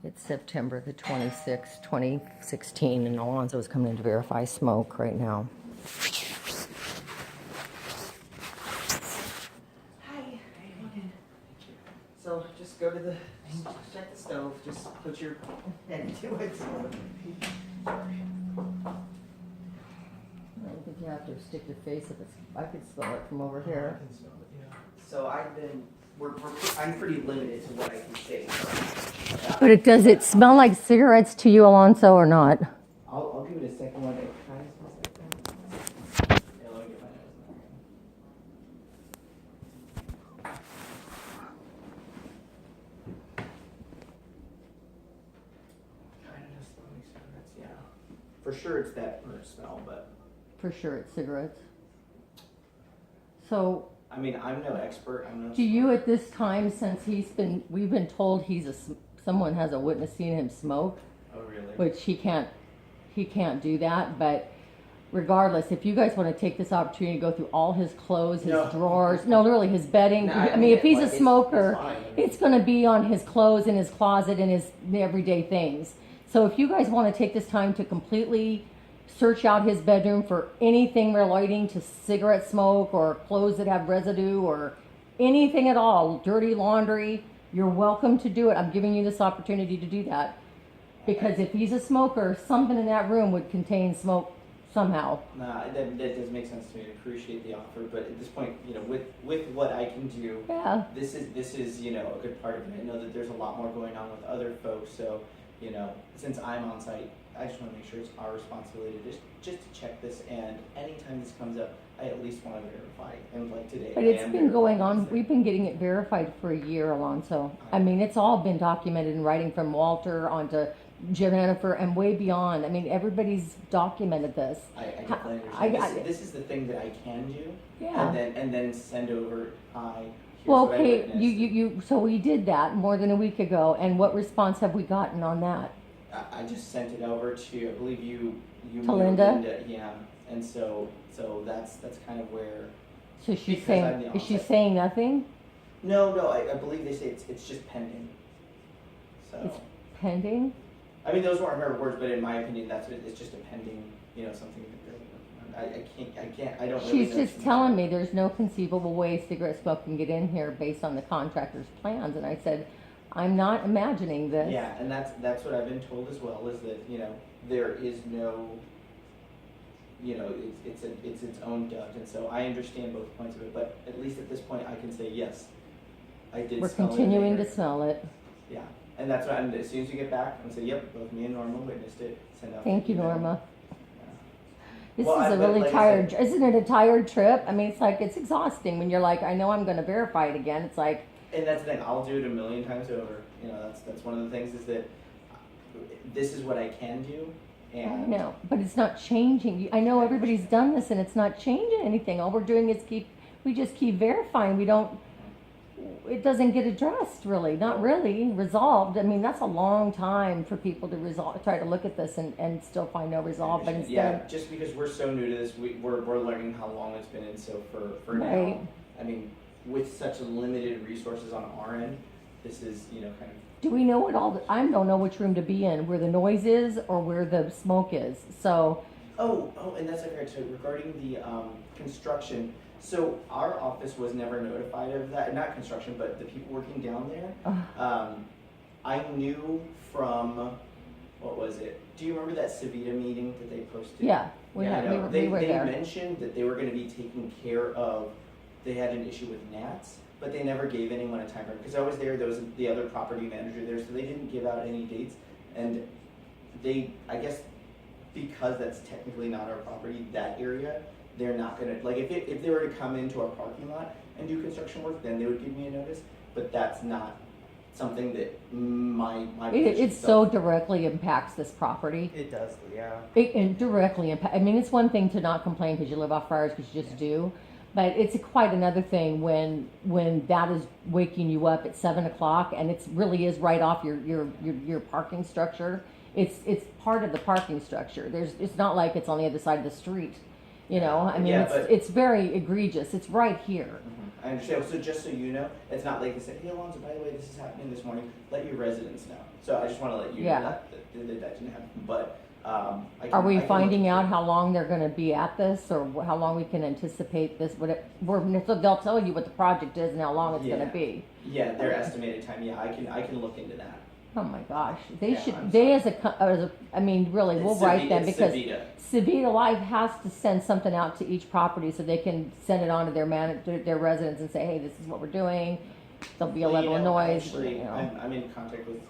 It's September the 26th, 2016, and Alonso is coming in to verify smoke right now. Hi, how you doing? So just go to the, check the stove, just put your head into it. I don't think you have to stick your face if it's, I could smell it from over here. So I'm pretty limited to what I can say. But does it smell like cigarettes to you, Alonso, or not? I'll give it a second one. It kind of smells like that. Yeah, let me get my nose in there. Kind of just smelling cigarettes, yeah. For sure it's that burnt smell, but. For sure it's cigarettes. So, I mean, I'm no expert. I'm no. do you at this time, since we've been told someone has a witness seen him smoke, Oh, really? which he can't do that, but regardless, if you guys want to take this opportunity to go through all his clothes, his drawers, really his bedding. No, I mean, if he's a smoker, it's fine. it's going to be on his clothes in his closet and his everyday things. So if you guys want to take this time to completely search out his bedroom for anything relating to cigarette smoke or clothes that have residue or anything at all, dirty laundry, you're welcome to do it. I'm giving you this opportunity to do that. Because if he's a smoker, something in that room would contain smoke somehow. Nah, that does make sense to me. I appreciate the offer, but at this point, with what I can do, Yeah. this is a good part of it. I know that there's a lot more going on with other folks, so since I'm on site, I just want to make sure it's our responsibility just to check this. And anytime this comes up, I at least want to verify. And like today, But it's been going on. We've been getting it verified for a year, Alonso. I mean, it's all been documented in writing from Walter onto Jennifer and way beyond. I mean, everybody's documented this. I definitely understand. This is the thing that I can do. Yeah. And then send over. Well, okay, so we did that more than a week ago, and what response have we gotten on that? I just sent it over to, I believe you To Linda? Yeah, and so that's kind of where. So is she saying nothing? No, I believe they say it's just pending. So. It's pending? I mean, those weren't her words, but in my opinion, that's what it's just a pending, something that they're working on. I don't really know. She's just telling me there's no conceivable way cigarette smoke can get in here based on the contractor's plans, and I said, I'm not imagining this. Yeah, and that's what I've been told as well, is that, there is no, it's its own duct, and so I understand both points of it, but at least at this point I can say, yes, I did We're smell it. We're continuing to smell it. Yeah, and that's what as soon as you get back, I'm going to say, yep, both me and Norma witnessed it, send out. Thank you, Norma. Yeah. This is a really tired, isn't it a tired trip? I mean, it's exhausting when you're like, I know I'm going to verify it again. It's like. And that's the thing, I'll do it a million times over. That's one of the things is that this is what I can do. And I know, but it's not changing. I know everybody's done this and it's not changing anything. All we're doing is we just keep verifying. It doesn't get addressed really, not really resolved. I mean, that's a long time for people to try to look at this and still find no resolve. But instead, yeah, just because we're so new to this, we're learning how long it's been, and so for now, I mean, with such limited resources on our end, this is kind of. Do we know I don't know which room to be in, where the noise is or where the smoke is. So. Oh, and that's okay. So regarding the construction, so our office was never notified of that. Not construction, but the people working down there. I knew from, what was it? Do you remember that Savita meeting that they posted? Yeah, we were they there. They mentioned that they were going to be taking care of. They had an issue with gnats, but they never gave anyone a time frame. Because I was there was the other property manager there, so they didn't give out any dates. And I guess, because that's technically not our property, that area, they're not gonna, like, if they were to come into our parking lot and do construction work, then they would give me a notice. But that's not something that it so directly impacts this property. It does, yeah. It directly impacts. I mean, it's one thing to not complain because you live off fires, because you just do. But it's quite another thing when that is waking you up at 7 o'clock and it really is right off your parking structure. It's part of the parking structure. It's not like it's on the other side of the street. I mean, it's very egregious. It's right here. Mm-hmm. I understand. So just so you know, it's not like they said, hey Alonso, by the way, this is happening this morning. Let your residents know. So I just want to let you Yeah. know that didn't happen. But Are we I can finding look out into how long they're gonna be at this, or how long we can anticipate this? So they'll tell you what the project is and how long it's Yeah. gonna be. Yeah, their estimated time. Yeah, I can look into that. Oh my gosh, they Yeah, should, I'm they sorry. I mean, really, we'll It's write them it's because Savita. Savita Life has to send something out to each property so they can send it on to their residents and say, hey, this is what we're doing. There'll be a Well, level of noise. Actually, you know. I'm in contact with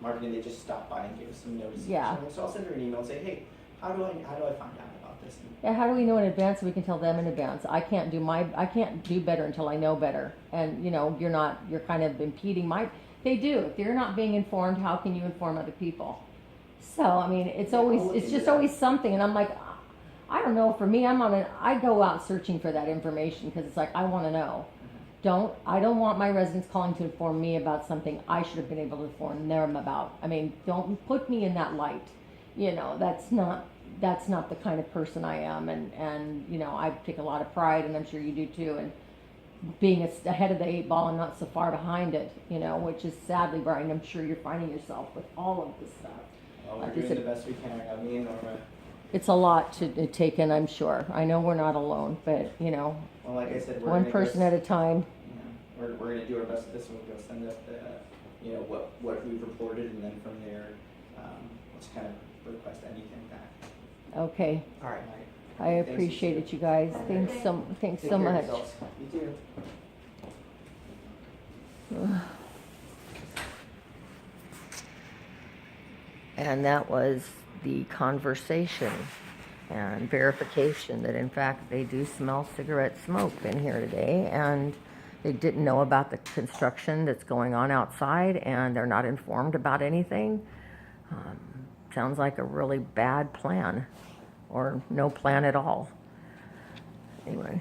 marketing. They just stopped by and gave us some notice. Yeah. So I'll send her an email and say, hey, how do I find out about this? And Yeah, how do we know in advance so we can tell them in advance? I can't do better until I know better. And you're kind of impeding they do. If you're not being informed, how can you inform other people? So, I mean, it's I'll look it's into just that. always something. And I'm like, I don't know, for me, I go out searching for that information because it's like, I want to know. I don't want my residents calling to inform me about something I should have been able to inform them about. I mean, don't put me in that light. That's not the kind of person I am. And I take a lot of pride, and I'm sure you do too, and being ahead of the 8 ball and not so far behind it, which is sadly, Brian, I'm sure you're finding yourself with all of this stuff. well, we're Like I doing said, the best we can. I got me and Norma. it's a lot to take in, I'm sure. I know we're not alone, but, Well, like I said, we're one gonna person at a time. we're gonna do our best at this, and we'll go send up the what we've reported, and then from there, let's kind of request anything back. Okay. All right. I appreciate it, you guys. Thanks so Take so care of much. yourselves. You too. And that was the conversation and verification that in fact they do smell cigarette smoke in here today, and they didn't know about the construction that's going on outside, and they're not informed about anything. Sounds like a really bad plan, or no plan at all. Anyway.